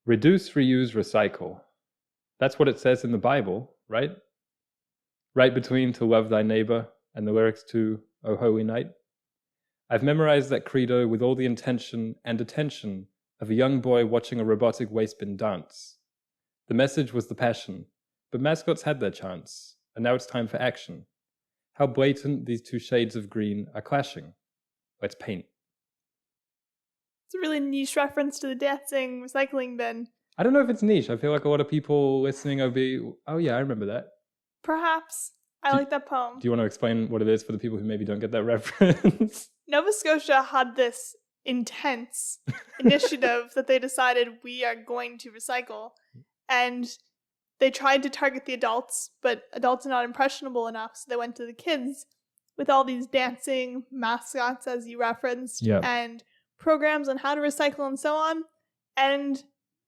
Reduce, reuse, recycle. That's what it says in the Bible, right? Right between to love thy neighbor and the lyrics to O Holy Night. I've memorized that credo with all the intention and attention of a young boy watching a robotic waste bin dance. The message was the passion, but mascots had their chance, and now it's time for action. How blatant these two shades of green are clashing. Let's paint. It's a really niche reference to the dancing recycling bin. I don't know if it's niche. I feel like a lot of people listening will be, oh yeah, I remember that. Perhaps. I like that poem. Do you want to explain what it is for the people who maybe don't get that reference? Nova Scotia had this intense initiative that they decided we are going to recycle. And they tried to target the adults, but adults are not impressionable enough, so they went to the kids with all these dancing mascots, as you referenced, and programs on how to recycle and so on. And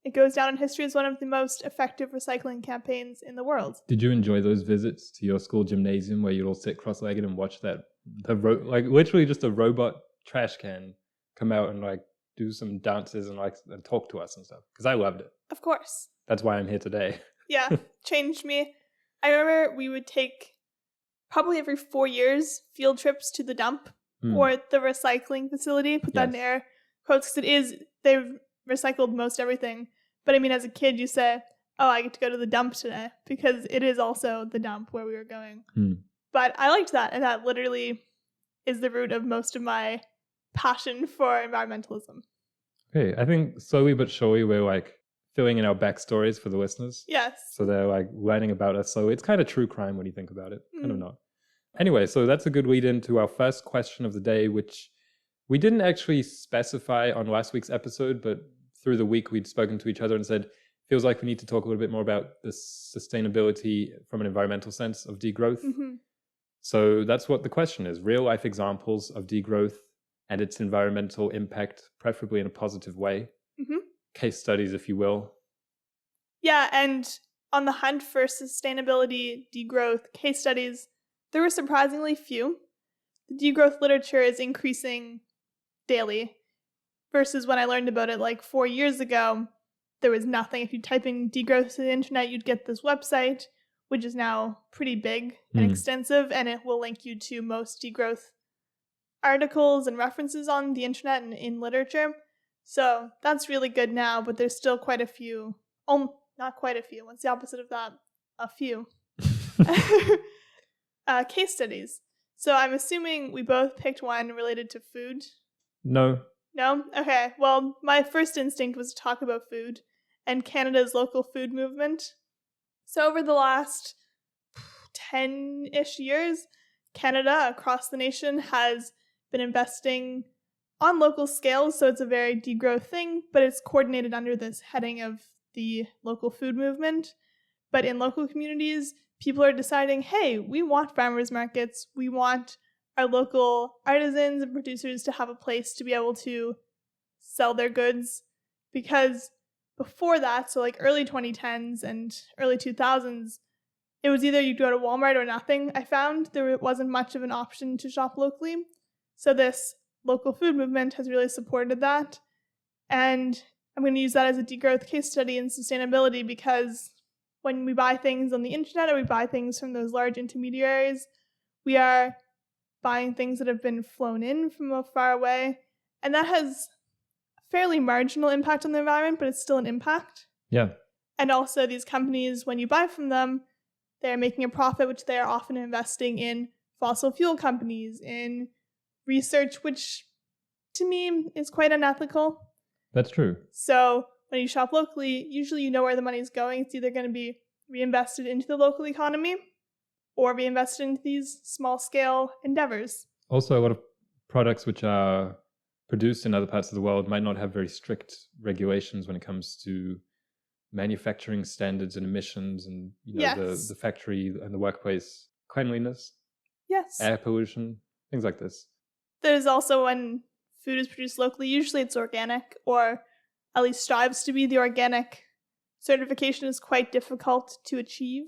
it goes down in history as one of the most effective recycling campaigns in the world. Did you enjoy those visits to your school gymnasium where you'd all sit cross-legged and watch that, literally just a robot trash can come out and do some dances and talk to us and stuff? Because I loved it. Of course. That's why I'm here today. Yeah, changed me. I remember we would take probably every 4 years field trips to the dump or the recycling facility. Put that in air quotes because they've recycled most everything. But I mean, as a kid, you say, oh, I get to go to the dump today because it is also the dump where we were going. But I liked that. And that literally is the root of most of my passion for environmentalism. Okay, I think slowly but surely we're filling in our backstories for the listeners. Yes. So they're learning about us. So it's kind of true crime when you think about it. Kind of not. Anyway, so that's a good lead into our first question of the day, which we didn't actually specify on last week's episode, but through the week we'd spoken to each other and said, feels like we need to talk a little bit more about the sustainability from an environmental sense of degrowth. So that's what the question is. Real life examples of degrowth and its environmental impact, preferably in a positive way. Case studies, if you will. Yeah, and on the hunt for sustainability, degrowth, case studies, there were surprisingly few. The degrowth literature is increasing daily versus when I learned about it 4 years ago, there was nothing. If you type in degrowth to the internet, you'd get this website, which is now pretty big and extensive, and it will link you to most degrowth articles and references on the internet and in literature. So that's really good now, but there's still quite a few. Oh, not quite a few. What's the opposite of that? A few. Case studies. So I'm assuming we both picked one related to food. No? Okay. Well, my first instinct was to talk about food and Canada's local food movement. So over the last 10-ish years, Canada across the nation has been investing on local scales, so it's a very degrowth thing, but it's coordinated under this heading of the local food movement. But in local communities, people are deciding, hey, we want farmers markets, we want our local artisans and producers to have a place to be able to sell their goods. Because before that, so early 2010s and early 2000s, it was either you'd go to Walmart or nothing. I found there wasn't much of an option to shop locally. So this local food movement has really supported that. And I'm going to use that as a degrowth case study in sustainability because when we buy things on the internet or we buy things from those large intermediaries, we are buying things that have been flown in from far away. And that has a fairly marginal impact on the environment, but it's still an impact. Yeah. And also these companies, when you buy from them, they're making a profit, which they are often investing in fossil fuel companies, in research, which to me is quite unethical. That's true. So when you shop locally, usually you know where the money is going. It's either going to be reinvested into the local economy or reinvested into these small-scale endeavors. Also, a lot of products which are produced in other parts of the world might not have very strict regulations when it comes to manufacturing standards and emissions and the factory and the workplace cleanliness, air pollution, things like this. There's also when food is produced locally, usually it's organic or at least strives to be. The organic certification is quite difficult to achieve,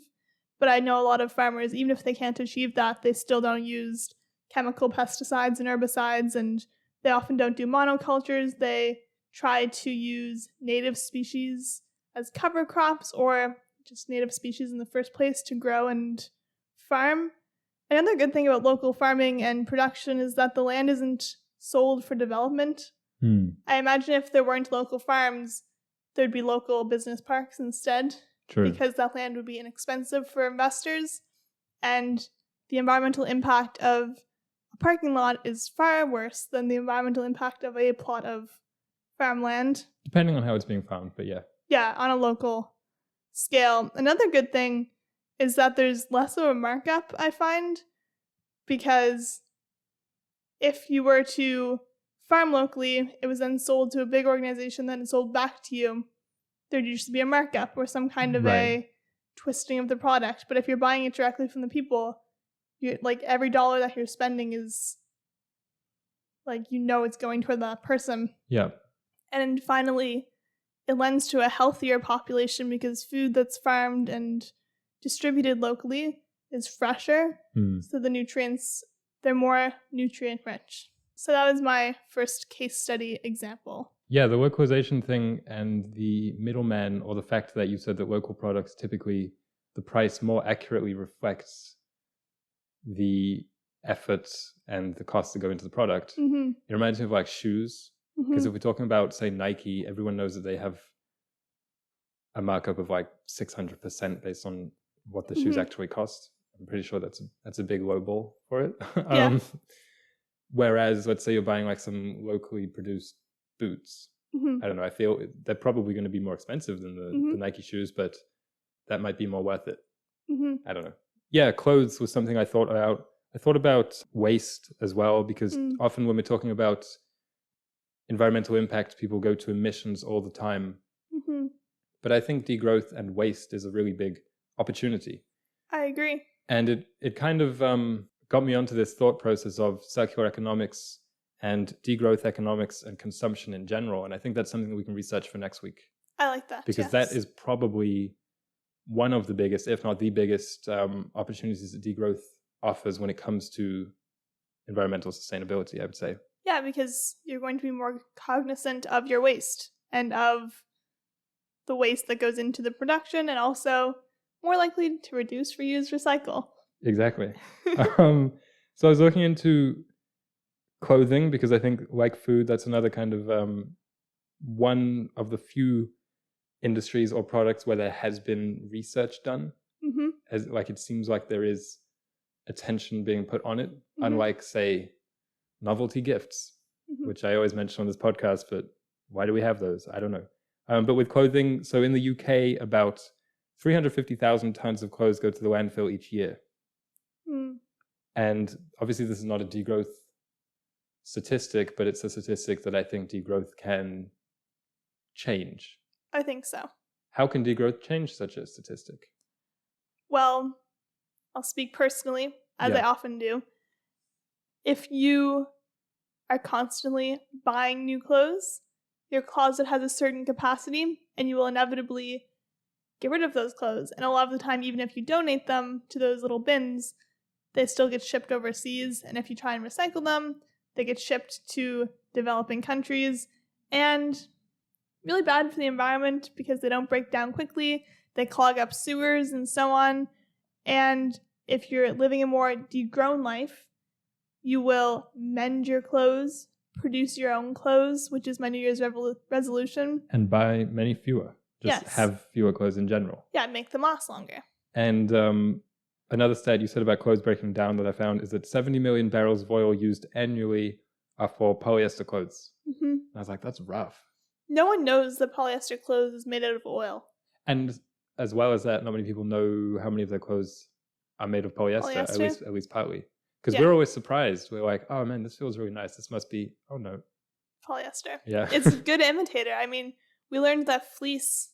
but I know a lot of farmers, even if they can't achieve that, they still don't use chemical pesticides and herbicides, and they often don't do monocultures. They try to use native species as cover crops or just native species in the first place to grow and farm. Another good thing about local farming and production is that the land isn't sold for development. I imagine if there weren't local farms, there'd be local business parks instead. True. Because that land would be inexpensive for investors, and the environmental impact of a parking lot is far worse than the environmental impact of a plot of farmland. Depending on how it's being farmed, but yeah. Yeah, on a local scale. Another good thing is that there's less of a markup, I find, because if you were to farm locally, it was then sold to a big organization, then it sold back to you. There'd usually be a markup or some kind of a twisting of the product. But if you're buying it directly from the people, like every dollar that you're spending is like, it's going toward that person. Yeah. And finally, it lends to a healthier population because food that's farmed and distributed locally is fresher. So the nutrients, they're more nutrient rich. So that was my first case study example. Yeah, the localization thing and the middleman, or the fact that you said that local products typically, the price more accurately reflects the efforts and the costs that go into the product. It reminds me of like shoes. Because if we're talking about, say, Nike, everyone knows that they have a markup of like 600% based on what the shoes actually cost. I'm pretty sure that's a big lowball for it. Yeah. Whereas, let's say you're buying like some locally produced boots. I don't know. I feel they're probably going to be more expensive than the Nike shoes, but that might be more worth it. I don't know. Yeah, clothes was something I thought about. I thought about waste as well, because often when we're talking about environmental impact, people go to emissions all the time. But I think degrowth and waste is a really big opportunity. I agree. And it kind of got me onto this thought process of circular economics and degrowth economics and consumption in general. And I think that's something that we can research for next week. I like that. Because that is probably one of the biggest, if not the biggest, opportunities that degrowth offers when it comes to environmental sustainability, I would say. Yeah, because you're going to be more cognizant of your waste and of the waste that goes into the production, and also more likely to reduce, reuse, recycle. Exactly. So I was looking into clothing because I think, like food, that's another kind of one of the few industries or products where there has been research done. As like it seems like there is attention being put on it, unlike, say, novelty gifts, which I always mention on this podcast, but why do we have those? I don't know. But with clothing, so in the UK, about 350,000 tons of clothes go to the landfill each year. And obviously this is not a degrowth statistic, but it's a statistic that I think degrowth can change. I think so. How can degrowth change such a statistic? Well, I'll speak personally, as I often do. If you are constantly buying new clothes, your closet has a certain capacity, and you will inevitably get rid of those clothes. And a lot of the time, even if you donate them to those little bins, they still get shipped overseas. And if you try and recycle them, they get shipped to developing countries. And really bad for the environment because they don't break down quickly. They clog up sewers and so on. And if you're living a more degrown life, you will mend your clothes, produce your own clothes, which is my New Year's resolution. And buy many fewer. Just have fewer clothes in general. Yeah, make them last longer. And another stat you said about clothes breaking down that I found is that 70 million barrels of oil used annually are for polyester clothes. And I was like, that's rough. No one knows that polyester clothes is made out of oil. And as well as that, not many people know how many of their clothes are made of polyester. At least partly. Because we're always surprised. We're like, oh man, this feels really nice. This must be, oh no. Polyester. Yeah. It's a good imitator. I mean, we learned that fleece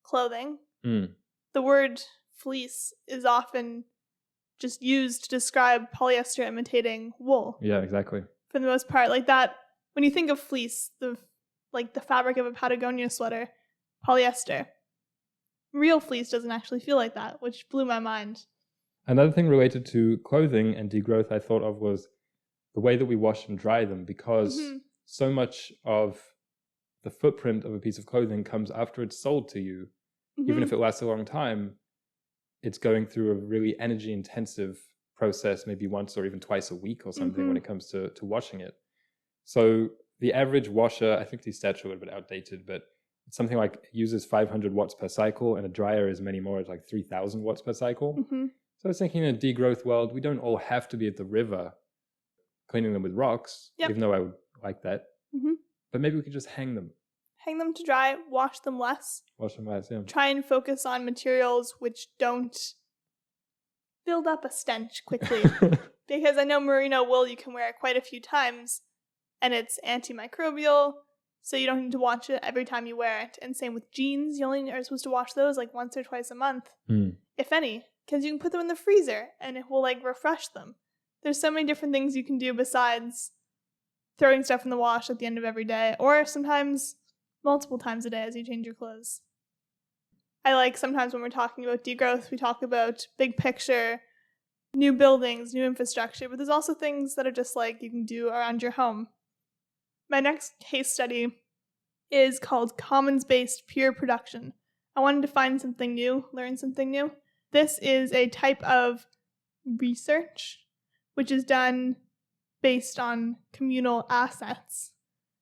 clothing, the word fleece is often just used to describe polyester imitating wool. Yeah, exactly. For the most part, like that, when you think of fleece, the fabric of a Patagonia sweater, polyester. Real fleece doesn't actually feel like that, which blew my mind. Another thing related to clothing and degrowth I thought of was the way that we wash and dry them, because so much of the footprint of a piece of clothing comes after it's sold to you. Even if it lasts a long time, it's going through a really energy intensive process, maybe once or even twice a week or something when it comes to washing it. So the average washer, I think these stats are a little bit outdated, but it's something like uses 500 watts per cycle, and a dryer is many more, it's like 3,000 watts per cycle. So I was thinking in a degrowth world, we don't all have to be at the river cleaning them with rocks, even though I would like that. But maybe we could just hang them. Hang them to dry, wash them less. Wash them less, yeah. Try and focus on materials which don't build up a stench quickly. Because I know merino wool you can wear quite a few times, and it's antimicrobial, so you don't need to wash it every time you wear it. And same with jeans, you only are supposed to wash those like once or twice a month, if any, because you can put them in the freezer and it will like refresh them. There's so many different things you can do besides throwing stuff in the wash at the end of every day, or sometimes multiple times a day as you change your clothes. I like sometimes when we're talking about degrowth, we talk about big picture, new buildings, new infrastructure, but there's also things that are just like you can do around your home. My next case study is called commons-based peer production. I wanted to find something new, learn something new. This is a type of research which is done based on communal assets.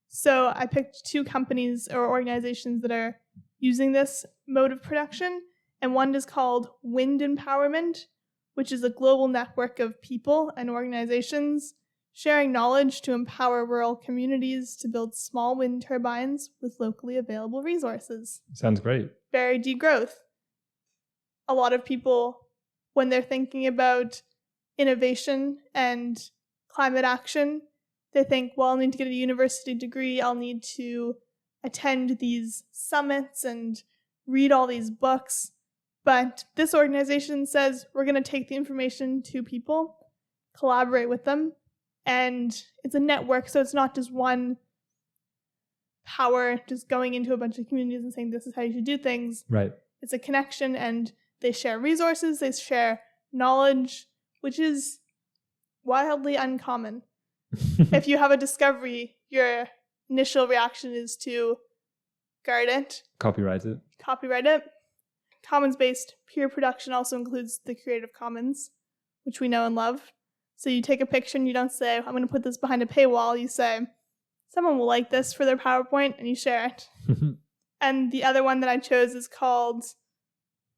So I picked 2 companies or organizations that are using this mode of production, and one is called Wind Empowerment, which is a global network of people and organizations sharing knowledge to empower rural communities to build small wind turbines with locally available resources. Sounds great. Very degrowth. A lot of people, when they're thinking about innovation and climate action, they think, well, I'll need to get a university degree, I'll need to attend these summits and read all these books. But this organization says we're going to take the information to people, collaborate with them, and it's a network, so it's not just one power just going into a bunch of communities and saying this is how you should do things. Right. It's a connection, and they share resources, they share knowledge, which is wildly uncommon. If you have a discovery, your initial reaction is to guard it. Copyright it. Commons-based peer production also includes the Creative Commons, which we know and love. So you take a picture and you don't say, I'm going to put this behind a paywall. You say, someone will like this for their PowerPoint, and you share it. And the other one that I chose is called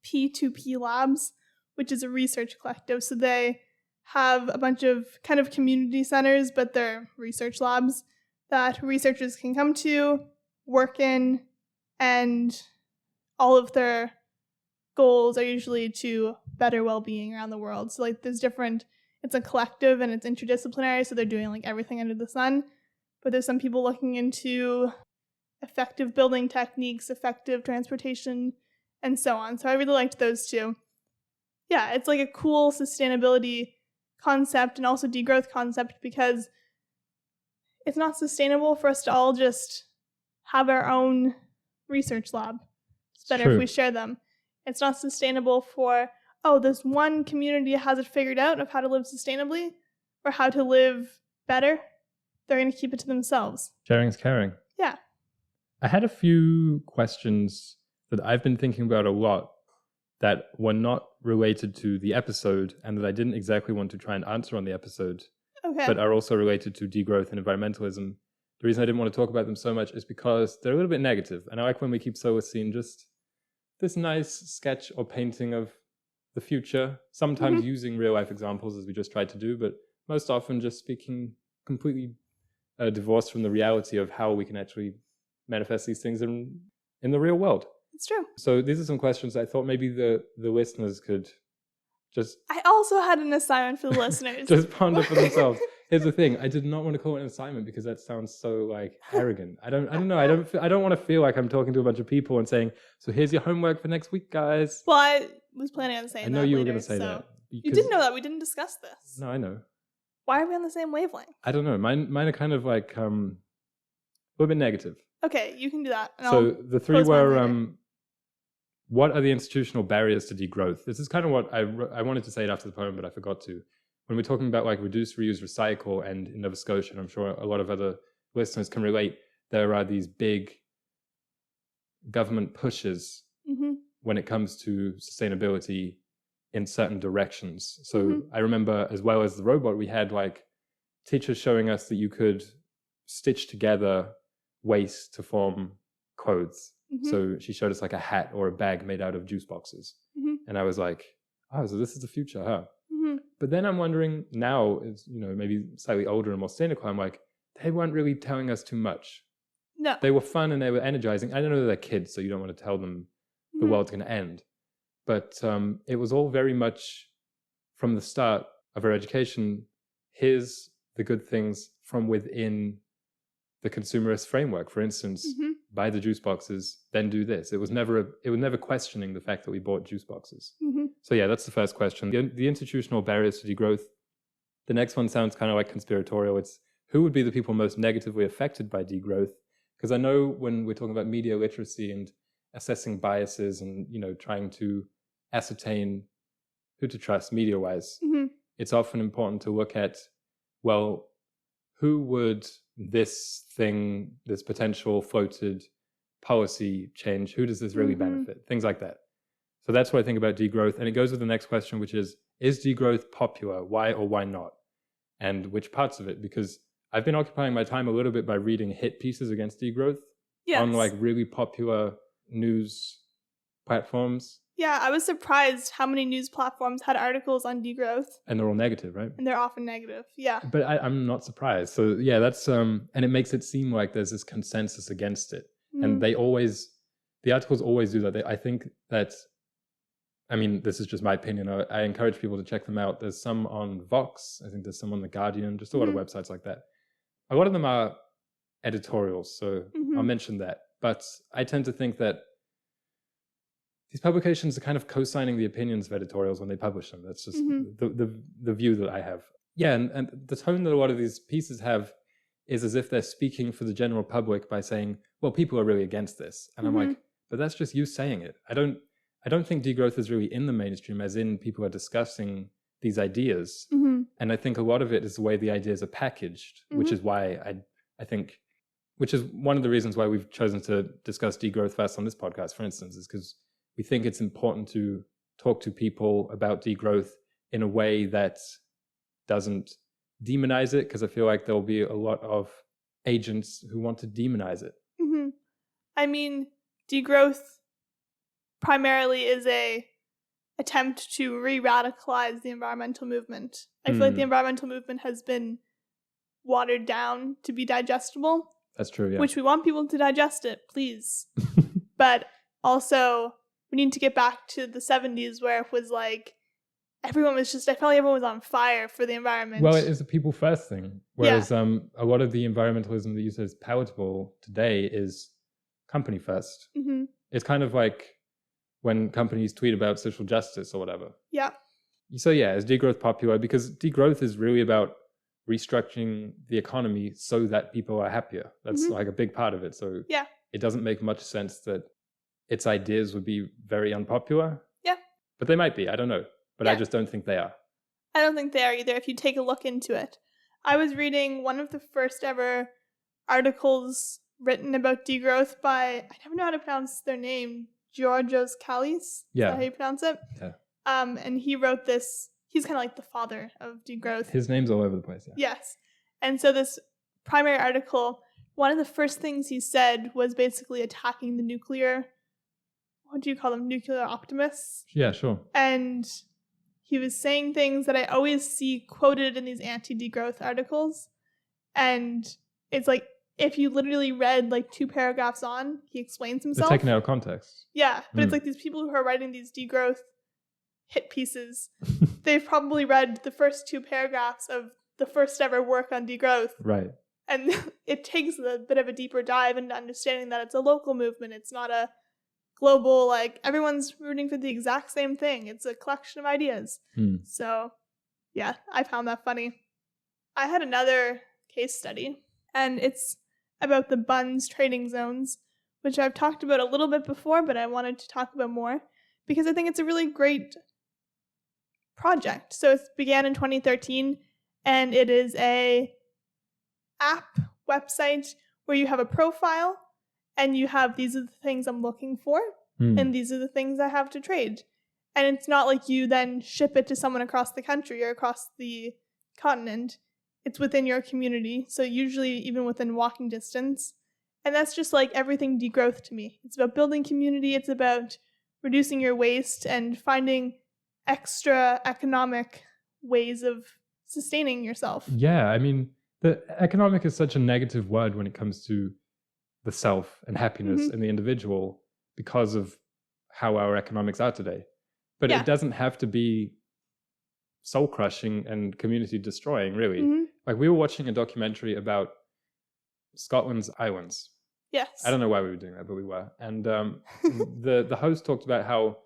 P2P Labs, which is a research collective. So they have a bunch of kind of community centers, but they're research labs that researchers can come to, work in, and all of their goals are usually to better well-being around the world. So like there's different, it's a collective and it's interdisciplinary, so they're doing like everything under the sun. But there's some people looking into effective building techniques, effective transportation, and so on. So I really liked those 2. Yeah, it's like a cool sustainability concept and also degrowth concept, because it's not sustainable for us to all just have our own research lab. It's better if we share them. It's not sustainable for, this one community has it figured out of how to live sustainably or how to live better. They're going to keep it to themselves. Sharing is caring. Yeah. I had a few questions that I've been thinking about a lot that were not related to the episode and that I didn't exactly want to try and answer on the episode, but are also related to degrowth and environmentalism. The reason I didn't want to talk about them so much is because they're a little bit negative. And I like when we keep Solacene just this nice sketch or painting of the future, sometimes using real life examples as we just tried to do, but most often just speaking completely divorced from the reality of how we can actually manifest these things in the real world. It's true. So these are some questions I thought maybe the listeners could just... I also had an assignment for the listeners. Just ponder for themselves. Here's the thing. I did not want to call it an assignment because that sounds so like arrogant. I don't know. I don't want to feel like I'm talking to a bunch of people and saying, so here's your homework for next week, guys. Well, I was planning on saying that. I know you were going to say that. You didn't know that. We didn't discuss this. No, I know. Why are we on the same wavelength? I don't know. Mine are kind of like a little bit negative. Okay, you can do that. So the 3 were... what are the institutional barriers to degrowth? This is kind of what I wanted to say it after the poem, but I forgot to. When we're talking about like reduce, reuse, recycle, and in Nova Scotia, and I'm sure a lot of other listeners can relate, there are these big government pushes when it comes to sustainability in certain directions. So I remember, as well as the robot, we had like teachers showing us that you could stitch together waste to form clothes. So she showed us like a hat or a bag made out of juice boxes. And I was like, oh, so this is the future, huh? But then I'm wondering now, is, you know, maybe slightly older and more cynical, I'm like, they weren't really telling us too much. No. They were fun and they were energizing. I don't know, they're kids, so you don't want to tell them the world's going to end. But it was all very much from the start of our education, here's the good things from within the consumerist framework. For instance, buy the juice boxes, then do this. It was never questioning the fact that we bought juice boxes. So yeah, that's the first question. The institutional barriers to degrowth. The next one sounds kind of like conspiratorial. It's who would be the people most negatively affected by degrowth? Because I know when we're talking about media literacy and assessing biases and, you know, trying to ascertain who to trust media-wise, it's often important to look at, well, who would this thing, this potential floated policy change, who does this really benefit? Things like that. So that's what I think about degrowth. And it goes with the next question, which is degrowth popular? Why or why not? And which parts of it? Because I've been occupying my time a little bit by reading hit pieces against degrowth on like really popular news platforms. Yeah, I was surprised how many news platforms had articles on degrowth. And they're all negative, right? And they're often negative, yeah. But I'm not surprised. So yeah, that's, and it makes it seem like there's this consensus against it. And the articles always do that. I think that, I mean, this is just my opinion. I encourage people to check them out. There's some on Vox. I think there's some on The Guardian, just a lot of websites like that. A lot of them are editorials, so I'll mention that. But I tend to think that these publications are kind of co-signing the opinions of editorials when they publish them. That's just the view that I have. Yeah, and the tone that a lot of these pieces have is as if they're speaking for the general public by saying, well, people are really against this. And I'm like, but that's just you saying it. I don't think degrowth is really in the mainstream, as in people are discussing these ideas. And I think a lot of it is the way the ideas are packaged, which is why I think, which is one of the reasons why we've chosen to discuss degrowth first on this podcast, for instance, is because we think it's important to talk to people about degrowth in a way that doesn't demonize it, because I feel like there'll be a lot of agents who want to demonize it. I mean, degrowth primarily is a attempt to re-radicalize the environmental movement. I feel like the environmental movement has been watered down to be digestible. That's true, yeah. Which we want people to digest it, please. But also, we need to get back to the 70s where it was like, everyone was just, I felt like everyone was on fire for the environment. Well, it is a people first thing. Whereas a lot of the environmentalism that you said is palatable today is company first. It's kind of like when companies tweet about social justice or whatever. Yeah. So yeah, is degrowth popular? Because degrowth is really about restructuring the economy so that people are happier. That's like a big part of it. So yeah, it doesn't make much sense that its ideas would be very unpopular. Yeah. But they might be. I don't know. But I just don't think they are. I don't think they are either if you take a look into it. I was reading one of the first ever articles written about degrowth by, I never know how to pronounce their name, Georgios Kallis. Yeah. Is that how you pronounce it? Yeah. And he wrote this, he's kind of like the father of degrowth. His name's all over the place, yeah. Yes. And so this primary article, one of the first things he said was basically attacking the nuclear, what do you call them, nuclear optimists? Yeah, sure. And he was saying things that I always see quoted in these anti-degrowth articles. And it's like, if you literally read like 2 paragraphs on, he explains himself. They're taken out of context. Yeah, but it's like these people who are writing these degrowth hit pieces, they've probably read the first 2 paragraphs of the first ever work on degrowth. Right. And it takes a bit of a deeper dive into understanding that it's a local movement. It's not a global, like, everyone's rooting for the exact same thing. It's a collection of ideas. So, yeah, I found that funny. I had another case study, and it's about the buns trading zones, which I've talked about a little bit before, but I wanted to talk about more because I think it's a really great project. So it began in 2013, and it is a app website where you have a profile, and you have, these are the things I'm looking for, and these are the things I have to trade. And it's not like you then ship it to someone across the country or across the continent. It's within your community, so usually even within walking distance. And that's just like everything degrowth to me. It's about building community, it's about reducing your waste and finding extra economic ways of sustaining yourself. Yeah, I mean, the economic is such a negative word when it comes to the self and happiness and the individual because of how our economics are today. But it doesn't have to be soul crushing and community destroying, really. Like, we were watching a documentary about Scotland's islands. Yes. I don't know why we were doing that, but we were. And the host talked about how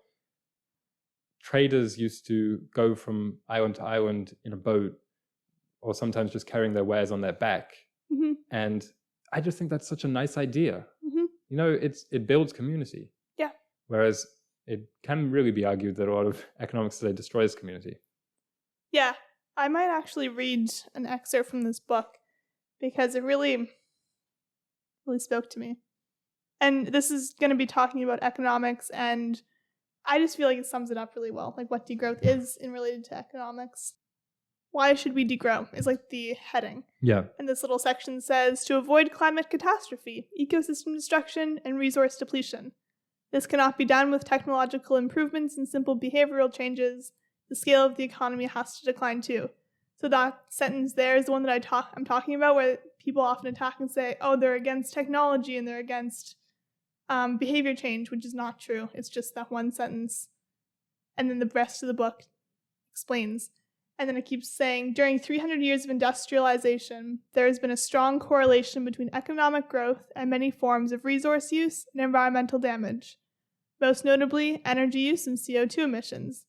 traders used to go from island to island in a boat, or sometimes just carrying their wares on their back. And I just think that's such a nice idea. You know, it builds community. Yeah. Whereas it can really be argued that a lot of economics today destroys community. Yeah. I might actually read an excerpt from this book because it really spoke to me. And this is going to be talking about economics, and I just feel like it sums it up really well, like what degrowth is in related to economics. Why should we degrow is like the heading. Yeah. And this little section says, to avoid climate catastrophe, ecosystem destruction, and resource depletion. This cannot be done with technological improvements and simple behavioral changes. The scale of the economy has to decline too. So that sentence there is the one that I'm talking about, where people often attack and say, oh, they're against technology and they're against behavior change, which is not true. It's just that one sentence. And then the rest of the book explains. And then it keeps saying, during 300 years of industrialization, there has been a strong correlation between economic growth and many forms of resource use and environmental damage, most notably energy use and CO2 emissions.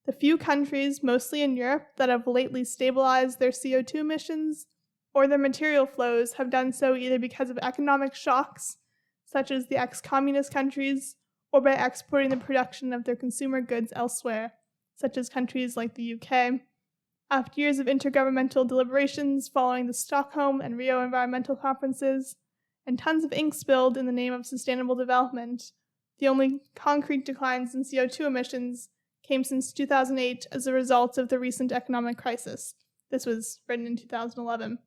The few countries, mostly in Europe, that have lately stabilized their CO2 emissions or their material flows have done so either because of economic shocks, such as the ex-communist countries, or by exporting the production of their consumer goods elsewhere, such as countries like the UK. After years of intergovernmental deliberations following the Stockholm and Rio environmental conferences, and tons of ink spilled in the name of sustainable development, the only concrete declines in CO2 emissions came since 2008 as a result of the recent economic crisis. This was written in 2011.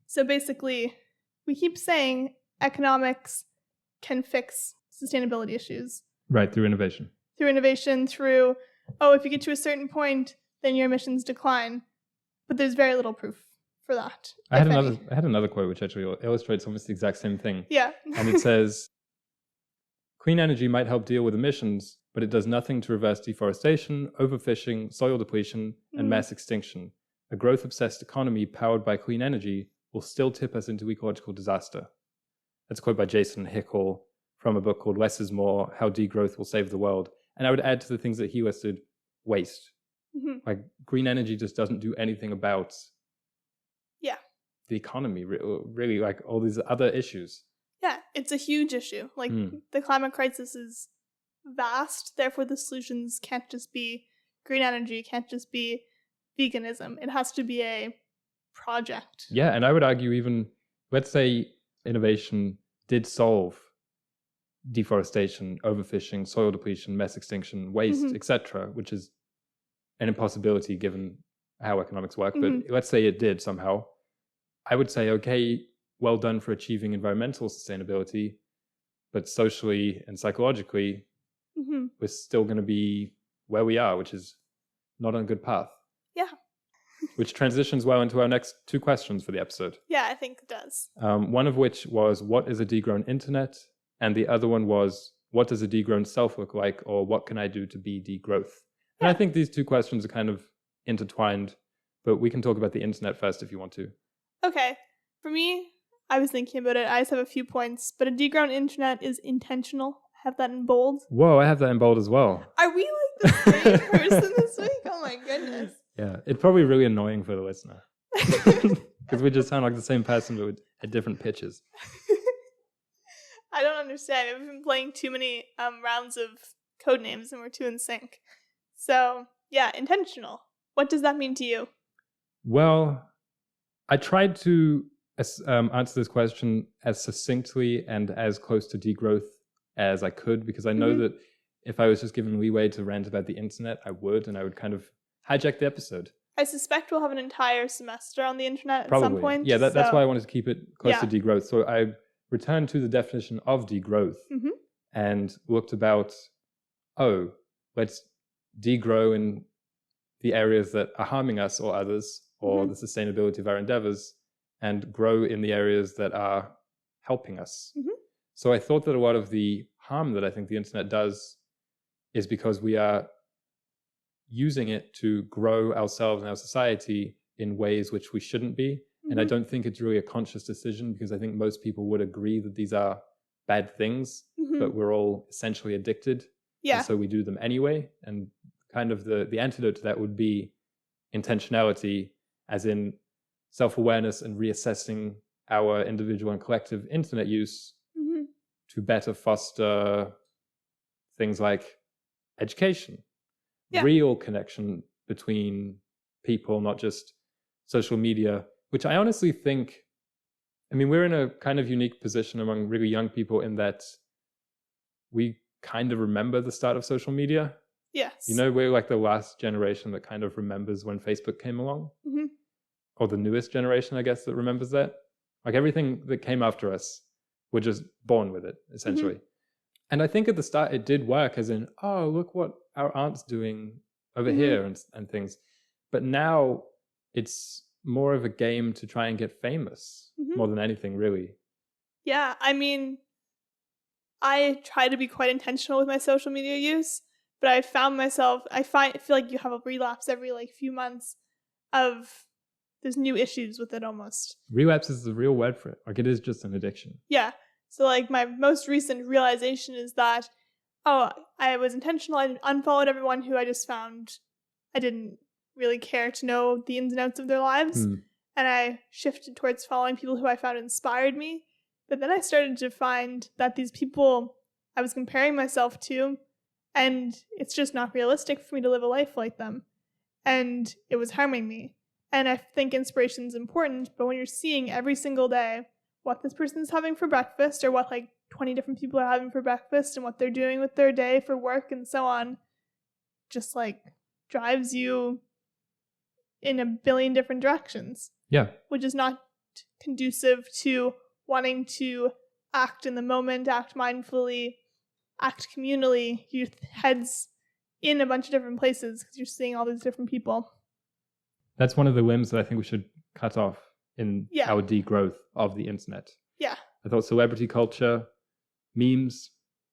So basically, we keep saying economics can fix sustainability issues. Right, through innovation. Through innovation, through, oh, if you get to a certain point, then your emissions decline. But there's very little proof for that. I had another quote which actually illustrates almost the exact same thing. Yeah. And it says, clean energy might help deal with emissions, but it does nothing to reverse deforestation, overfishing, soil depletion, and mass extinction. A growth-obsessed economy powered by clean energy will still tip us into ecological disaster. That's a quote by Jason Hickel from a book called Less is More, How Degrowth Will Save the World. And I would add to the things that he listed, waste. Like, green energy just doesn't do anything about the economy, really, like all these other issues. Yeah, it's a huge issue. Like, the climate crisis is vast, therefore the solutions can't just be green energy, can't just be veganism. It has to be a project. Yeah, and I would argue even, let's say innovation did solve deforestation, overfishing, soil depletion, mass extinction, waste, etc., which is an impossibility given how economics work. But let's say it did somehow. I would say, okay, well done for achieving environmental sustainability, but socially and psychologically, we're still going to be where we are, which is not on a good path. Yeah. Which transitions well into our next two questions for the episode. Yeah, I think it does. One of which was, what is a degrown internet? And the other one was, what does a degrown self look like? Or what can I do to be degrowth? And I think these two questions are kind of intertwined, but we can talk about the internet first if you want to. Okay. For me, I was thinking about it. I just have a few points, but a degrown internet is intentional. I have that in bold. Whoa, I have that in bold as well. Are we like the same person this week? Oh my goodness. Yeah, it's probably really annoying for the listener. Because we just sound like the same person, but at different pitches. I don't understand. We've been playing too many rounds of code names and we're too in sync. So, yeah, intentional. What does that mean to you? Well, I tried to answer this question as succinctly and as close to degrowth as I could, because I know that if I was just given leeway to rant about the internet, I would, and I would kind of hijack the episode. I suspect we'll have an entire semester on the internet Probably. at some point. Yeah, that's why I wanted to keep it close to degrowth. So I returned to the definition of degrowth and looked about, let's degrow in the areas that are harming us or others, or the sustainability of our endeavors, and grow in the areas that are helping us. So I thought that a lot of the harm that I think the internet does is because we are using it to grow ourselves and our society in ways which we shouldn't be. And I don't think it's really a conscious decision, because I think most people would agree that these are bad things, but we're all essentially addicted. Yeah. And so we do them anyway. And kind of the antidote to that would be intentionality, as in self-awareness and reassessing our individual and collective internet use to better foster things like education, real connection between people, not just social media, which I honestly think, we're in a kind of unique position among really young people in that we kind of remember the start of social media. Yes. We're like the last generation that kind of remembers when Facebook came along. Or the newest generation, I guess, that remembers that. Like everything that came after us, we're just born with it, essentially. And I think at the start it did work, as in, oh, look what our aunt's doing over here and things. But now it's more of a game to try and get famous more than anything, really. Yeah, I try to be quite intentional with my social media use, but I found myself, I feel like you have a relapse every few months of there's new issues with it almost. Relapse is the real word for it. Like it is just an addiction. Yeah. So my most recent realization is that, I was intentional. I unfollowed everyone who I just found I didn't really care to know the ins and outs of their lives. And I shifted towards following people who I found inspired me. But then I started to find that these people I was comparing myself to, and it's just not realistic for me to live a life like them. And it was harming me. And I think inspiration is important, but when you're seeing every single day what this person's having for breakfast, or what 20 different people are having for breakfast, and what they're doing with their day for work and so on, just drives you in a billion different directions. Yeah. Which is not conducive to wanting to act in the moment, act mindfully, act communally. Your head's in a bunch of different places because you're seeing all these different people. That's one of the limbs that I think we should cut off in our degrowth of the internet. Yeah. I thought celebrity culture, memes.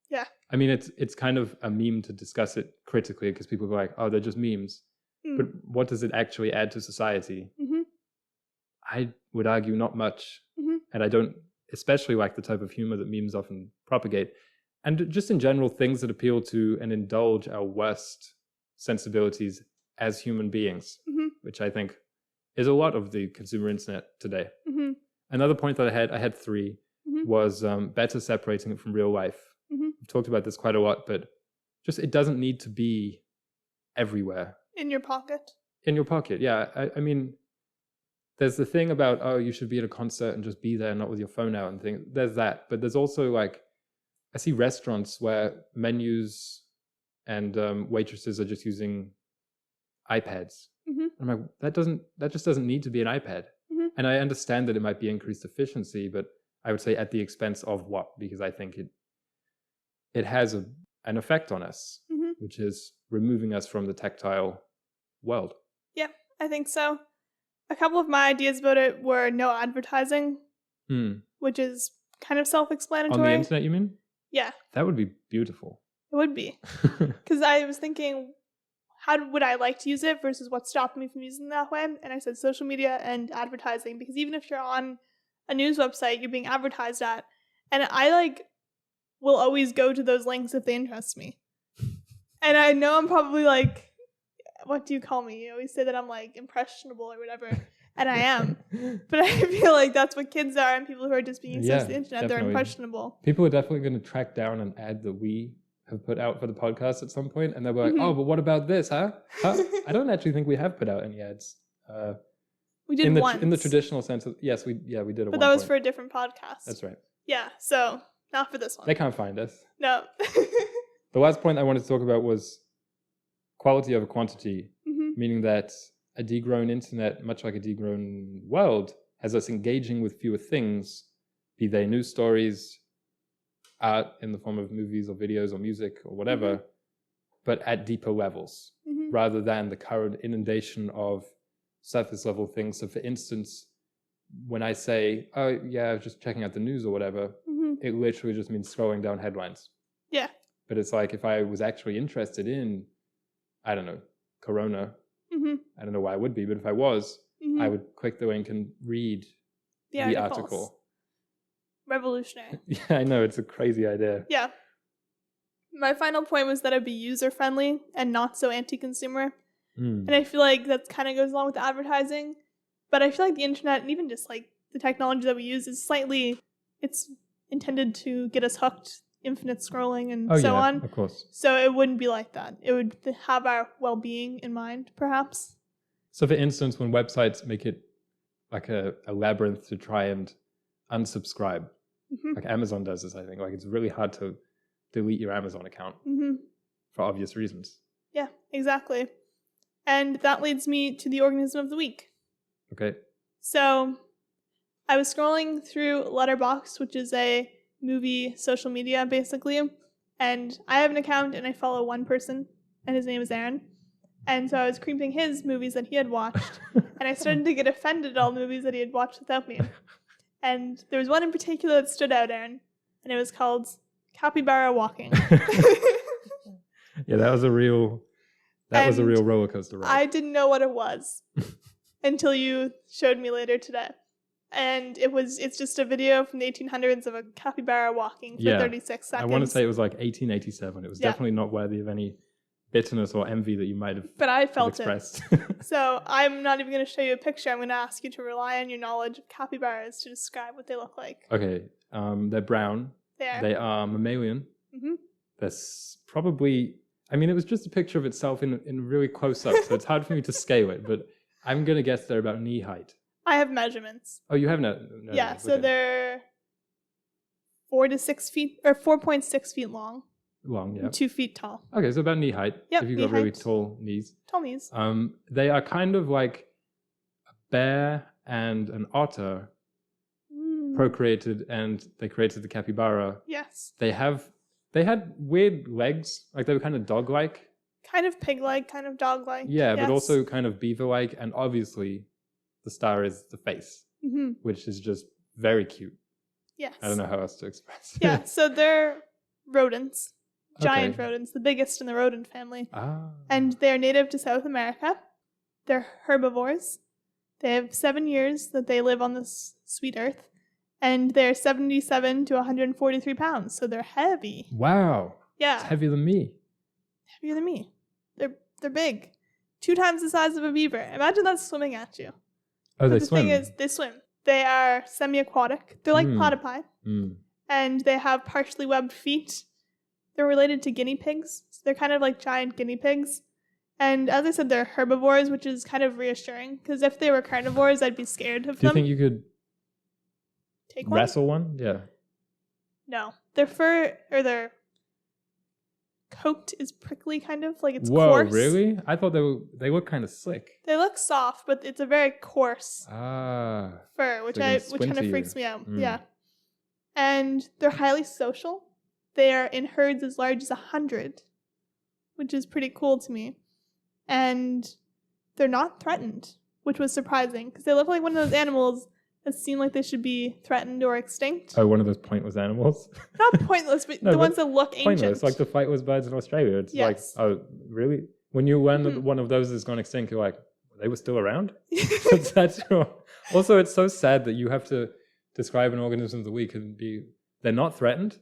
Yeah. It's kind of a meme to discuss it critically, because people go like, oh, they're just memes. But what does it actually add to society? I would argue not much. And I don't especially like the type of humor that memes often propagate. And just in general, things that appeal to and indulge our worst sensibilities as human beings, which I think is a lot of the consumer internet today. Another point that I had three, was better separating it from real life. We've talked about this quite a lot, but just it doesn't need to be everywhere. In your pocket? In your pocket, yeah. I mean, there's the thing about, oh, you should be at a concert and just be there, not with your phone out and things. There's that. But there's also I see restaurants where menus and waitresses are just using iPads. I'm like, that just doesn't need to be an iPad. And I understand that it might be increased efficiency, but I would say at the expense of what? Because I think it has an effect on us, which is removing us from the tactile world. Yeah, I think so. A couple of my ideas about it were no advertising, which is kind of self-explanatory. On the internet, you mean? Yeah. That would be beautiful. It would be. Because I was thinking, how would I like to use it versus what's stopping me from using it that way? And I said social media and advertising, because even if you're on a news website, you're being advertised at. And I will always go to those links if they interest me. And I know I'm probably what do you call me? You always say that I'm impressionable or whatever. And I am. But I feel like that's what kids are, and people who are just being exposed to the internet, they're impressionable. People are definitely going to track down an ad that we have put out for the podcast at some point, and they'll be like, oh, but what about this, huh? I don't actually think we have put out any ads. We did once. In the traditional sense of, yes, we did at But one that was point. for a different podcast. That's right. Yeah, so not for this one. They can't find us. No. The last point I wanted to talk about was quality over quantity, Mm-hmm. meaning that a degrown internet, much like a degrown world, has us engaging with fewer things, be they news stories, art in the form of movies or videos or music or whatever, Mm-hmm. but at deeper levels, Mm-hmm. rather than the current inundation of surface level things. So for instance, when I say, oh yeah, I was just checking out the news or whatever, Mm-hmm. it literally just means scrolling down headlines. Yeah. But it's like if I was actually interested in, I don't know, Corona, Mm-hmm. I don't know why I would be, but if I was, Mm-hmm. I would click the link and read the article. Revolutionary. Yeah, I know, it's a crazy idea. Yeah. My final point was that it'd be user-friendly and not so anti-consumer. Mm. And I feel like that kind of goes along with advertising. But I feel like the internet and even just like the technology that we use is it's intended to get us hooked, infinite scrolling and on. Of course. So it wouldn't be like that. It would have our well-being in mind, perhaps. So for instance, when websites make it like a labyrinth to try and unsubscribe, Mm-hmm. like Amazon does this, I think, like it's really hard to delete your Amazon account Mm-hmm. for obvious reasons. Yeah, exactly. And that leads me to the organism of the week. Okay. So I was scrolling through Letterboxd, which is a movie social media, basically. And I have an account and I follow one person, and his name is Aaron. And so I was creeping his movies that he had watched, and I started to get offended at all the movies that he had watched without me. And there was one in particular that stood out, Aaron, and it was called Capybara Walking. Yeah, that was a real roller coaster ride. I didn't know what it was until you showed me later today. And it's just a video from the 1800s of a capybara walking for 36 seconds. I want to say it was like 1887. It was definitely not worthy of any bitterness or envy that you might have But I felt expressed. So I'm not even going to show you a picture. I'm going to ask you to rely on your knowledge of capybaras to describe what they look like. Okay, they're brown. They are mammalian. Mm-hmm. That's probably, I mean, it was just a picture of itself in really close up, so it's hard for me to scale it, but I'm going to guess they're about knee height. I have measurements. Oh, you have no yeah, so they're 4 to 6 feet, or 4.6 feet long. Long, yeah. 2 feet tall. Okay, so about knee height. Yep, if you've got really tall knees. Tall knees. They are kind of like a bear and an otter procreated, and they created the capybara. Yes. They had weird legs, like they were kind of dog-like. Kind of pig-like, kind of dog-like. Yeah, yes. But also kind of beaver-like, and obviously the star is the face, which is just very cute. Yes. I don't know how else to express it. Yeah, so they're rodents. Giant rodents, the biggest in the rodent family. And they're native to South America. They're herbivores. They have 7 years that they live on this sweet earth. And they're 77 to 143 pounds, so they're heavy. Wow. Yeah. It's heavier than me. Heavier than me. They're big. 2 times the size of a beaver. Imagine that swimming at you. Oh, but they swim? The thing is, they swim. They are semi-aquatic. They're like platypi. And they have partially webbed feet. They're related to guinea pigs. So they're kind of like giant guinea pigs. And as I said, they're herbivores, which is kind of reassuring. Because if they were carnivores, I'd be scared of them. Do you think you could take one? Wrestle one? Yeah. No. Their fur, or their coat is prickly, kind of. Like it's Whoa, coarse. really? I thought they look kind of slick. They look soft, but it's a very coarse fur, which kind of freaks me out. Yeah. And they're highly social. They are in herds as large as 100, which is pretty cool to me. And they're not threatened, which was surprising, because they look like one of those animals that seem like they should be threatened or extinct. Oh, one of those pointless animals? Not pointless, but the ones that look ancient. Pointless, like the flightless birds in Australia. It's like, oh, really? When you learn that one of those has gone extinct, you're like, they were still around? That's your... Also, it's so sad that you have to describe an organism of the week and they're not threatened.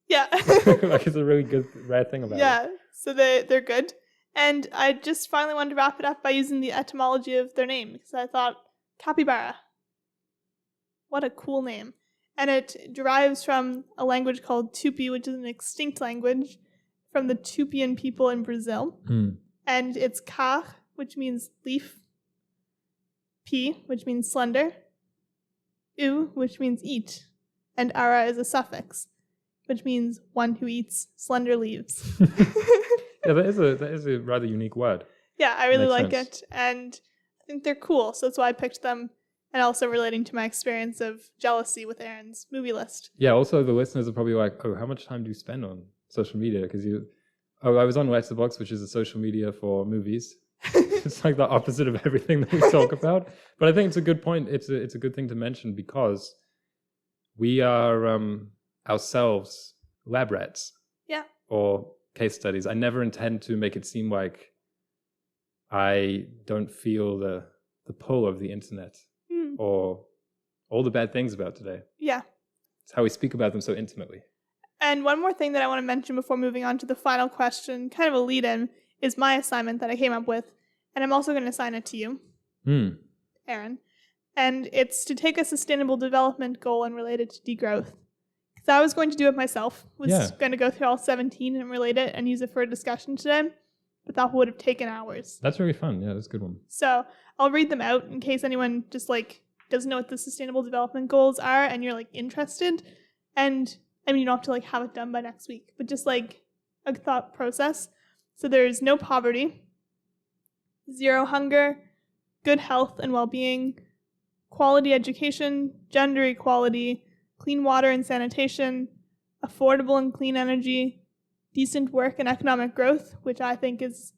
Yeah. Like it's a really good, rare thing about it. Yeah, so they're good. And I just finally wanted to wrap it up by using the etymology of their name, because I thought, capybara. What a cool name. And it derives from a language called Tupi, which is an extinct language from the Tupian people in Brazil. And it's ka, which means leaf. P, which means slender, U, which means eat, and ara is a suffix, which means one who eats slender leaves. Yeah, that is a rather unique word. Yeah, I really like sense. it, and I think they're cool, so that's why I picked them, and also relating to my experience of jealousy with Aaron's movie list. Yeah, also the listeners are probably like, oh, how much time do you spend on social media? Because I was on Letterboxd, which is a social media for movies. It's like the opposite of everything that we talk about. But I think it's a good point. It's a good thing to mention because we are ourselves lab rats. Yeah. Or case studies. I never intend to make it seem like I don't feel the pull of the internet or all the bad things about today. Yeah. It's how we speak about them so intimately. And one more thing that I want to mention before moving on to the final question, kind of a lead-in, is my assignment that I came up with. And I'm also going to assign it to you, Aaron. And it's to take a sustainable development goal and relate it to degrowth. Because I was going to do it myself. Was going to go through all 17 and relate it and use it for a discussion today. But that would have taken hours. That's really fun. Yeah, that's a good one. So I'll read them out in case anyone just doesn't know what the sustainable development goals are and you're interested. And I mean, you don't have to have it done by next week, but just a thought process. So there's no poverty, zero hunger, good health and well-being, quality education, gender equality, clean water and sanitation, affordable and clean energy, decent work and economic growth, which I think is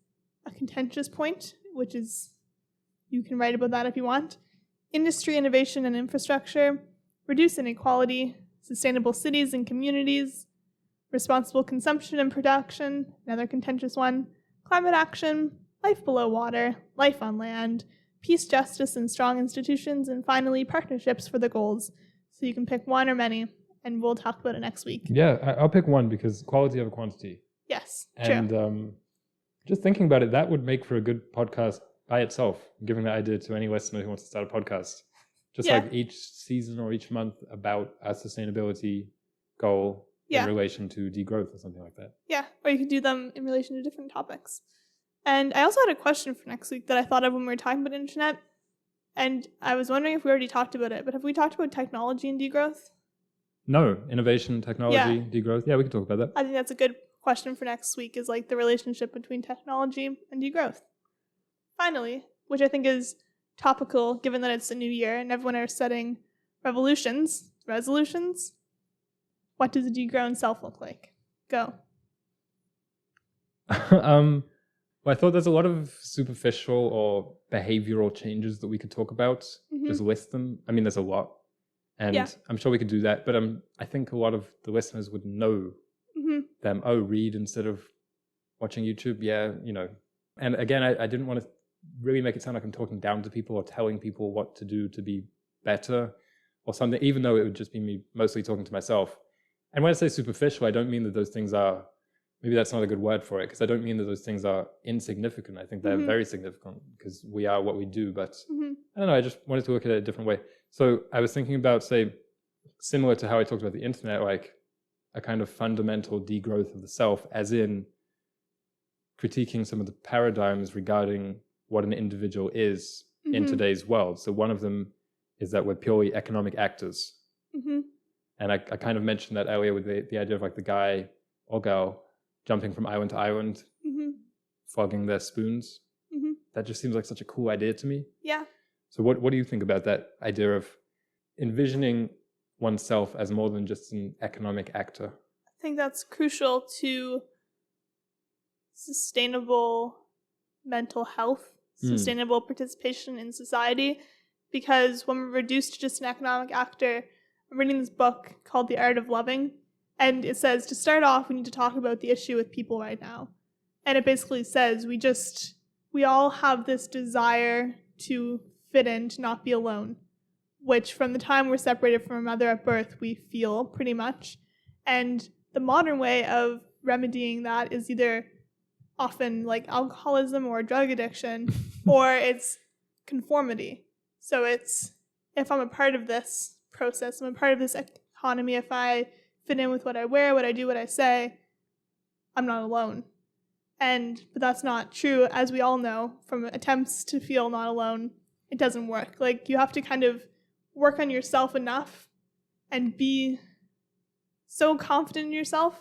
a contentious point, which is, you can write about that if you want, industry, innovation, and infrastructure, reduce inequality, sustainable cities and communities, responsible consumption and production, another contentious one, climate action, life below water, life on land, peace, justice, and strong institutions, and finally, partnerships for the goals. So you can pick one or many, and we'll talk about it next week. Yeah, I'll pick one because quality over quantity. Yes, and, true. And just thinking about it, that would make for a good podcast by itself, giving that idea to any listener who wants to start a podcast. Just each season or each month about a sustainability goal in relation to degrowth or something like that. Yeah, or you could do them in relation to different topics. And I also had a question for next week that I thought of when we were talking about internet. And I was wondering if we already talked about it, but have we talked about technology and degrowth? No, innovation, technology, degrowth. Yeah, we can talk about that. I think that's a good question for next week is the relationship between technology and degrowth. Finally, which I think is topical given that it's a new year and everyone are setting resolutions, what does a degrown self look like? Go. Well, I thought there's a lot of superficial or behavioral changes that we could talk about. Just list them. I mean, there's a lot. And I'm sure we could do that. But I think a lot of the listeners would know them. Oh, read instead of watching YouTube. Yeah, And again, I didn't want to really make it sound like I'm talking down to people or telling people what to do to be better or something, even though it would just be me mostly talking to myself. And when I say superficial, I don't mean that those things are, maybe that's not a good word for it, because I don't mean that those things are insignificant. I think they're very significant because we are what we do. But I don't know, I just wanted to look at it a different way. So I was thinking about, say, similar to how I talked about the internet, like a kind of fundamental degrowth of the self, as in critiquing some of the paradigms regarding what an individual is in today's world. So one of them is that we're purely economic actors. And I kind of mentioned that earlier with the idea of the guy or girl jumping from island to island, flogging their spoons. That just seems like such a cool idea to me. Yeah. So what do you think about that idea of envisioning oneself as more than just an economic actor? I think that's crucial to sustainable mental health, sustainable participation in society, because when we're reduced to just an economic actor, I'm reading this book called The Art of Loving, and it says to start off, we need to talk about the issue with people right now. And it basically says we all have this desire to fit in, to not be alone, which from the time we're separated from our mother at birth, we feel pretty much. And the modern way of remedying that is either often alcoholism or drug addiction, or it's conformity. So it's, if I'm a part of this process, I'm a part of this economy, if I fit in with what I wear, what I do, what I say, I'm not alone. But that's not true, as we all know, from attempts to feel not alone it doesn't work. Like, you have to kind of work on yourself enough and be so confident in yourself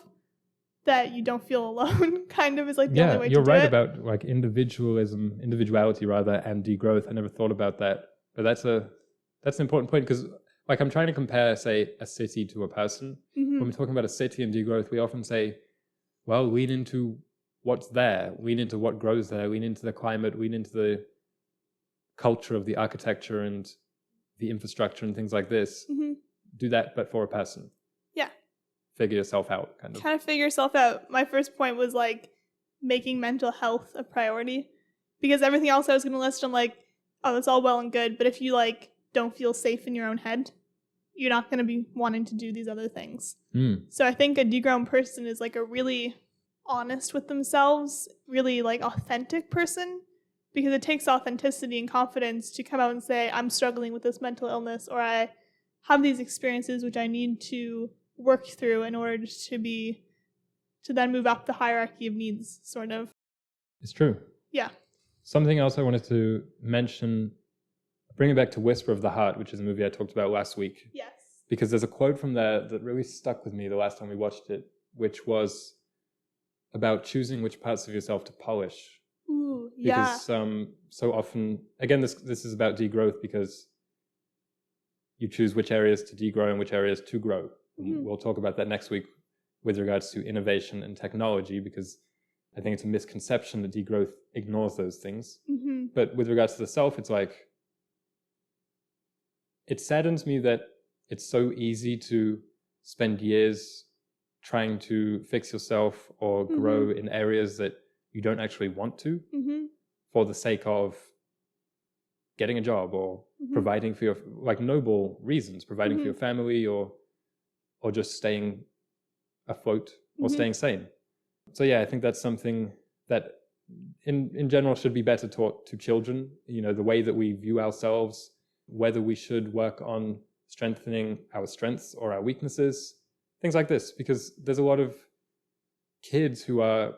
that you don't feel alone, kind of, is like the only way to do it. Yeah, you're right about like individuality rather, and degrowth. I never thought about that, but that's an important point, because like I'm trying to compare, say, a city to a person. When we're talking about a city and degrowth, we often say, well, lean into what's there, lean into what grows there, lean into the climate, lean into the culture of the architecture and the infrastructure and things like this. Do that, but for a person. Yeah. Figure yourself out, kind of figure yourself out. My first point was like making mental health a priority, because everything else I was going to list, I'm like, oh, that's all well and good, but if you like don't feel safe in your own head, you're not going to be wanting to do these other things. So I think a degrown person is like a really honest with themselves, really like authentic person, because it takes authenticity and confidence to come out and say, I'm struggling with this mental illness, or I have these experiences which I need to work through in order to then move up the hierarchy of needs, sort of. It's true. Yeah. Something else I wanted to mention, bring it back to Whisper of the Heart, which is a movie I talked about last week. Yes. Because there's a quote from there that really stuck with me the last time we watched it, which was about choosing which parts of yourself to polish. Ooh, yeah. Because so often, again, this is about degrowth, because you choose which areas to degrow and which areas to grow. We'll talk about that next week with regards to innovation and technology, because I think it's a misconception that degrowth ignores those things. But with regards to the self, it's like, it saddens me that it's so easy to spend years trying to fix yourself or grow in areas that you don't actually want to, for the sake of getting a job or providing for your, like, noble reasons, providing for your family, or just staying afloat or staying sane. So yeah, I think that's something that in general should be better taught to children, you know, the way that we view ourselves, whether we should work on strengthening our strengths or our weaknesses, things like this, because there's a lot of kids who are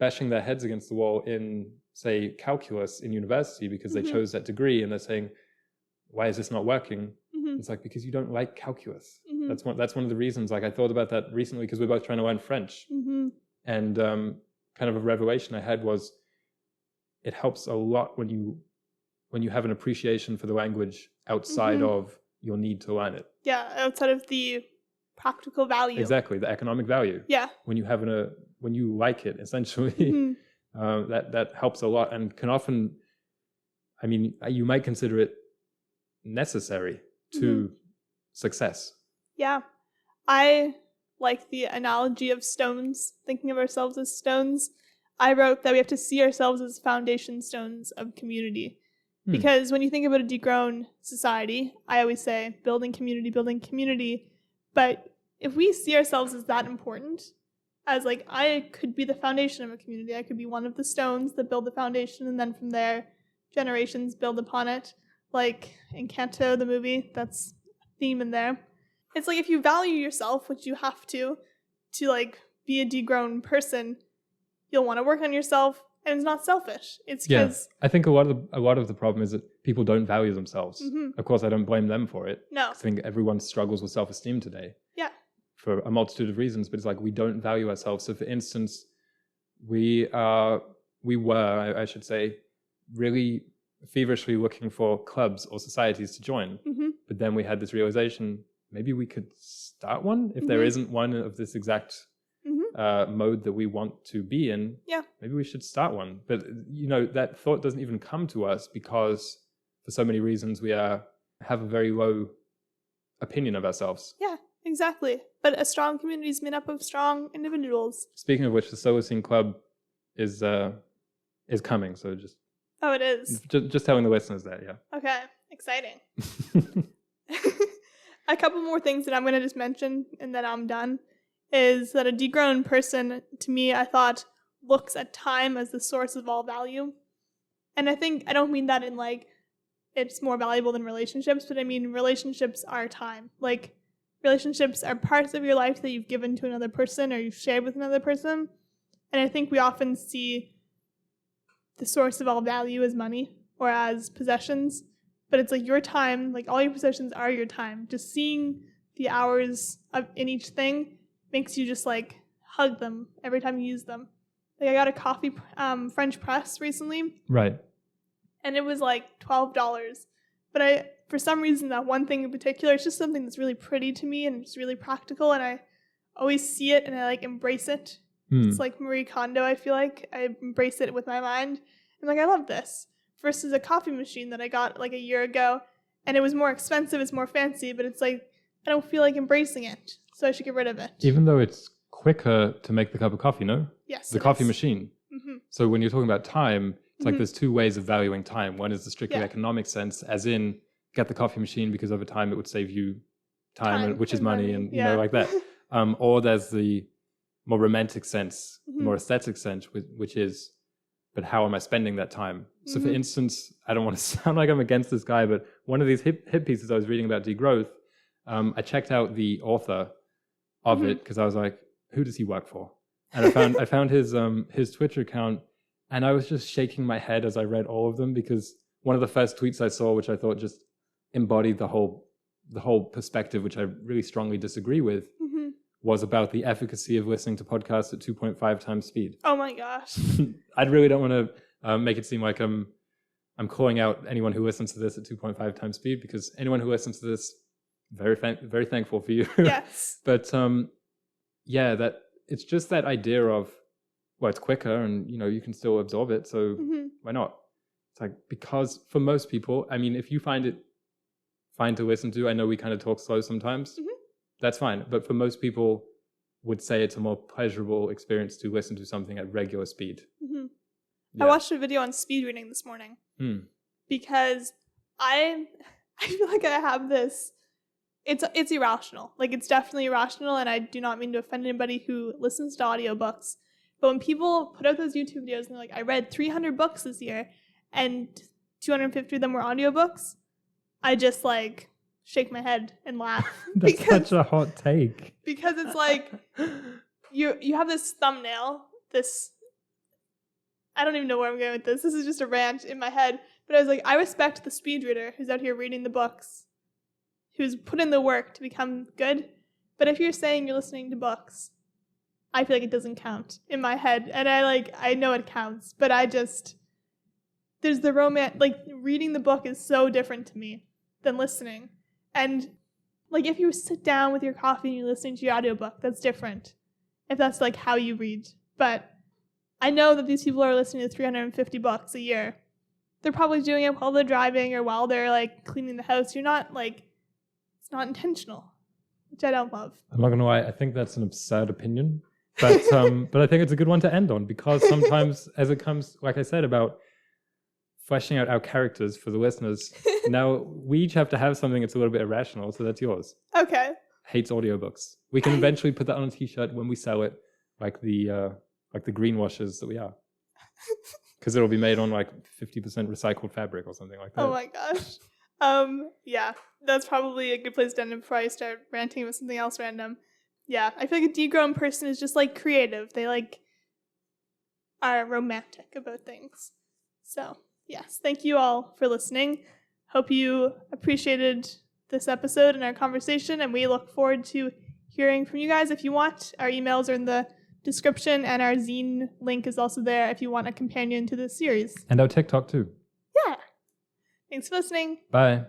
bashing their heads against the wall in, say, calculus in university because they chose that degree, and they're saying, why is this not working? It's like, because you don't like calculus. That's one of the reasons. Like, I thought about that recently because we're both trying to learn French. And kind of a revelation I had was, it helps a lot when you have an appreciation for the language outside of your need to learn it. Yeah, outside of the practical value. Exactly, the economic value. Yeah. When you like it, essentially, that helps a lot, and can often, I mean, you might consider it necessary to success. Yeah. I like the analogy of stones, thinking of ourselves as stones. I wrote that we have to see ourselves as foundation stones of community. Because when you think about a degrown society, I always say building community. But if we see ourselves as that important, as like, I could be the foundation of a community, I could be one of the stones that build the foundation, and then from there, generations build upon it. Like in Canto, the movie, that's a theme in there. It's like, if you value yourself, which you have to like be a degrown person, you'll want to work on yourself, and it's not selfish. It's because I think a lot of the problem is that people don't value themselves. Of course, I don't blame them for it. No, I think everyone struggles with self-esteem today. Yeah, for a multitude of reasons. But it's like, we don't value ourselves. So, for instance, we were, I should say, really feverishly looking for clubs or societies to join. But then we had this realization, maybe we could start one if there isn't one of this exact mode that we want to be in. Yeah, maybe we should start one. But you know, that thought doesn't even come to us because for so many reasons we have a very low opinion of ourselves. Yeah, exactly. But a strong community is made up of strong individuals. Speaking of which, the Solacene Club is coming. So just it is. Just telling the listeners that. Yeah. Okay. Exciting. A couple more things that I'm going to just mention, and then I'm done. Is that a degrown person, to me, I thought, looks at time as the source of all value. And I don't mean that in like, it's more valuable than relationships, but I mean, relationships are time. Like, relationships are parts of your life that you've given to another person or you've shared with another person. And I think we often see the source of all value as money or as possessions. but it's like your time, like all your possessions are your time. Just seeing the hours in each thing makes you just like hug them every time you use them. Like I got a coffee French press recently. Right. And it was like $12. But for some reason, that one thing in particular, it's just something that's really pretty to me and it's really practical. And I always see it and I like embrace it. It's like Marie Kondo, I feel like. I embrace it with my mind. I'm like, I love this. Versus a coffee machine that I got like a year ago. And it was more expensive, it's more fancy, but it's like, I don't feel like embracing it. So I should get rid of it. Even though it's quicker to make the cup of coffee, no? Yes. The coffee machine. Mm-hmm. So when you're talking about time, it's like there's two ways of valuing time. One is the strictly economic sense, as in get the coffee machine because over time it would save you time which is money and you know, like that. Or there's the more romantic sense, the more aesthetic sense, which is, but how am I spending that time? So for instance, I don't want to sound like I'm against this guy, but one of these hip pieces I was reading about degrowth, I checked out the author of it because I was like, who does he work for? And I found his Twitter account, and I was just shaking my head as I read all of them, because one of the first tweets I saw, which I thought just embodied the whole perspective, which I really strongly disagree with, was about the efficacy of listening to podcasts at 2.5 times speed. Oh my gosh. I really don't want to make it seem like I'm calling out anyone who listens to this at 2.5 times speed, because anyone who listens to this, very thankful for you. Yes. But yeah, that it's just that idea of, well, it's quicker and you know you can still absorb it, so why not? It's like, because for most people, I mean, if you find it fine to listen to, I know we kind of talk slow sometimes, that's fine. But for most people, would say it's a more pleasurable experience to listen to something at regular speed. Yeah. I watched a video on speed reading this morning because I feel like I have this. It's irrational. Like, it's definitely irrational, and I do not mean to offend anybody who listens to audiobooks. But when people put out those YouTube videos and they're like, I read 300 books this year and 250 of them were audiobooks, I just like shake my head and laugh. That's such a hot take. Because it's like you have this thumbnail, I don't even know where I'm going with this. This is just a rant in my head. But I was like, I respect the speed reader who's out here reading the books, who's put in the work to become good. But if you're saying you're listening to books, I feel like it doesn't count in my head. And I know it counts, but there's the romance, like reading the book is so different to me than listening. And like if you sit down with your coffee and you're listening to your audiobook, that's different. If that's like how you read. But I know that these people are listening to 350 books a year. They're probably doing it while they're driving or while they're like cleaning the house. You're not like, it's not intentional, which I don't love. I'm not gonna lie, I think that's an absurd opinion, but I think it's a good one to end on, because sometimes, as it comes, like I said, about fleshing out our characters for the listeners, now we each have to have something that's a little bit irrational, so that's yours. Okay. Hates audiobooks. We can eventually put that on a t-shirt when we sell it, like the greenwashers that we are. Because it'll be made on like 50% recycled fabric or something like that. Oh my gosh. Yeah, that's probably a good place to end it before I start ranting about something else random. Yeah, I feel like a degrown person is just like creative. They like are romantic about things. So yes, thank you all for listening. Hope you appreciated this episode and our conversation, and we look forward to hearing from you guys. If you want, our emails are in the description, and our zine link is also there if you want a companion to this series. And our TikTok too. Yeah. Thanks for listening. Bye.